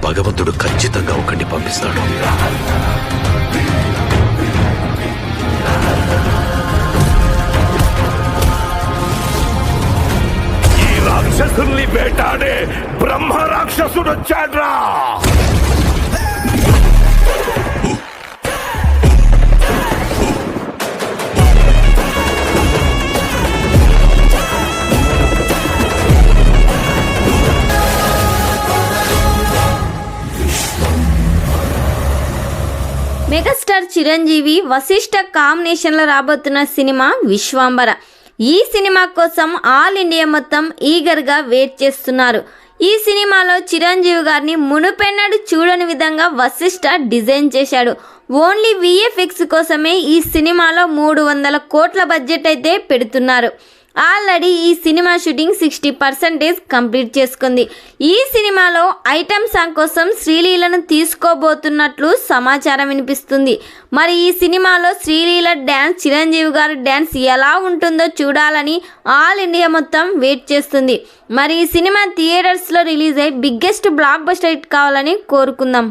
భగవంతుడు ఖచ్చితంగా ఒకరిని పంపిస్తాడు. ఈ రాక్షసుల్ని వేటాడే బ్రహ్మ రాక్షసుడు వచ్చాడ్రా. మెగాస్టార్ చిరంజీవి వశిష్ఠ కాంబినేషన్లో రాబోతున్న సినిమా విశ్వాంబర. ఈ సినిమా కోసం ఆల్ ఇండియా మొత్తం ఈగర్గా వెయిట్ చేస్తున్నారు. ఈ సినిమాలో చిరంజీవి గారిని మునుపెన్నడు చూడని విధంగా వశిష్ఠ డిజైన్ చేశాడు. ఓన్లీ విఎఫ్ఎక్స్ కోసమే ఈ సినిమాలో 300 కోట్ల బడ్జెట్ అయితే పెడుతున్నారు. ఆల్రెడీ ఈ సినిమా షూటింగ్ 60% కంప్లీట్ చేసుకుంది. ఈ సినిమాలో ఐటమ్ సాంగ్ కోసం శ్రీలీలను తీసుకోబోతున్నట్లు సమాచారం వినిపిస్తుంది. మరి ఈ సినిమాలో శ్రీలీల డ్యాన్స్, చిరంజీవి గారి డ్యాన్స్ ఎలా ఉంటుందో చూడాలని ఆల్ ఇండియా మొత్తం వెయిట్ చేస్తుంది. మరి ఈ సినిమా థియేటర్స్లో రిలీజ్ అయ్యి బిగ్గెస్ట్ బ్లాక్ బస్టర్ హిట్ కావాలని కోరుకుందాం.